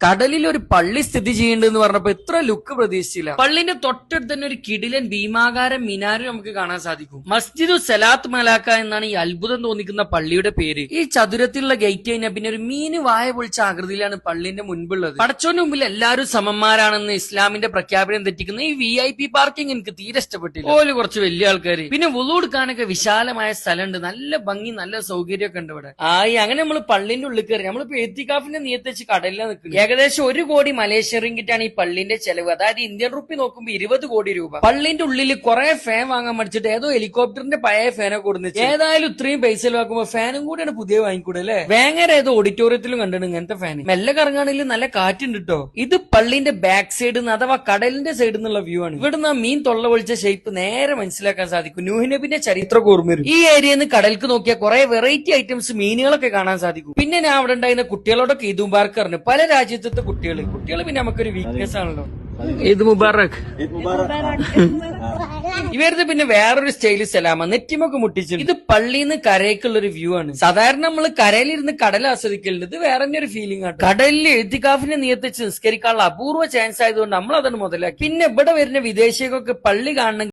കടലിൽ ഒരു പള്ളി സ്ഥിതി ചെയ്യുന്നുണ്ടെന്ന് പറഞ്ഞപ്പോ എത്ര ലുക്ക് പ്രതീക്ഷിച്ചില്ല. പള്ളിന്റെ തൊട്ടടുത്ത് തന്നെ ഒരു കിടിലൻ ഭീമാകാരം മിനാരം നമുക്ക് കാണാൻ സാധിക്കും. മസ്ജിദു സലാത്ത് മലാക്ക എന്നാണ് ഈ അത്ഭുതം തോന്നിക്കുന്ന പള്ളിയുടെ പേര്. ഈ ചതുരത്തിലുള്ള ഗേറ്റ് കഴിഞ്ഞാൽ പിന്നെ ഒരു മീന് വായ പൊളിച്ച ആകൃതിയിലാണ് പള്ളിന്റെ മുൻപുള്ളത്. പടച്ചോന്റെ മുമ്പിൽ എല്ലാവരും സമന്മാരാണെന്ന് ഇസ്ലാമിന്റെ പ്രഖ്യാപനം തെറ്റിക്കുന്ന ഈ VIP പാർക്കിംഗ് എനിക്ക് തീരെ ഇഷ്ടപ്പെട്ടില്ല. ഓല് കുറച്ച് വലിയ ആൾക്കാര്. പിന്നെ വുളു എടുക്കാനൊക്കെ വിശാലമായ സ്ഥലമുണ്ട്, നല്ല ഭംഗി, നല്ല സൗകര്യമൊക്കെ ഉണ്ട് ഇവിടെ. അങ്ങനെ നമ്മൾ പള്ളിന്റെ ഉള്ളിൽ കയറി നമ്മളിപ്പോ എത്തിക്കാഫിന്റെ നിയത്ത് വെച്ച് കടലിലാണ് നിൽക്കുന്നത്. ഏകദേശം 1 കോടി മലേഷ്യ റിംഗിറ്റാണ് ഈ പള്ളിന്റെ ചെലവ്. അതായത് ഇന്ത്യൻ റുപ്പി നോക്കുമ്പോൾ 20 കോടി രൂപ. പള്ളിന്റെ ഉള്ളിൽ കുറെ ഫാൻ വാങ്ങാൻ മടിച്ചിട്ട് ഏതോ ഹെലികോപ്റ്ററിന്റെ പഴയ ഫാനെ കൊടുത്തു. ഏതായാലും ഇത്രയും പൈസ വാക്കുമ്പോ ഫാനും കൂടിയാണ് പുതിയ വാങ്ങിക്കൂടെ അല്ലെ. വേങ്ങര ഏതോ ഓഡിറ്റോറിയത്തിലും കണ്ടിട്ടുണ്ട് ഇങ്ങനത്തെ ഫാൻ. മെല്ലെ കറങ്ങാണെങ്കിൽ നല്ല കാറ്റുണ്ട് കേട്ടോ. ഇത് പള്ളിന്റെ ബാക്ക് സൈഡ് അഥവാ കടലിന്റെ സൈഡിൽ നിന്നുള്ള വ്യൂ ആണ്. ഇവിടുന്ന് ആ മീൻ തൊള്ള പൊളിച്ച ഷേപ്പ് നേരെ മനസ്സിലാക്കാൻ സാധിക്കും. നൂഹ്നബിന്റെ ചരിത്രം ഓർമ്മ വരും. ഈ ഏരിയയിൽ നിന്ന് കടൽക്ക് നോക്കിയാൽ കുറെ വെറൈറ്റി ഐറ്റംസ് മീനുകളൊക്കെ കാണാൻ സാധിക്കും. പിന്നെ ഞാൻ അവിടെ ഉണ്ടായിരുന്ന കുട്ടികളോടൊക്കെ ഈദ് മുബാറക്ക് പറഞ്ഞു. പല രാജ്യത്തെ കുട്ടികൾ പിന്നെ നമുക്കൊരു വീക്ക്നെസ് ആണല്ലോ. ഈദ് മുബാറക്. ഇവരുടെ പിന്നെ വേറൊരു സ്റ്റൈല് സലാമ നെറ്റിമൊക്കെ മുട്ടിച്ചു. ഇത് പള്ളിന്ന് കരയ്ക്കുള്ള ഒരു വ്യൂ ആണ്. സാധാരണ നമ്മൾ കരയിലിരുന്ന് കടൽ ആസ്വദിക്കലുണ്ട്. ഇത് വേറെ തന്നെ ഒരു ഫീലിംഗ് ആണ്. കടലിൽ എഴുത്തിക്കാഫിനെ നിയന്ത്രിച്ച് നിസ്കരിക്കാനുള്ള അപൂർവ ചാൻസ് ആയതുകൊണ്ട് നമ്മൾ അതാണ് മുതലാക്കി. പിന്നെ ഇവിടെ വരുന്ന വിദേശികൾക്ക് പള്ളി കാണണം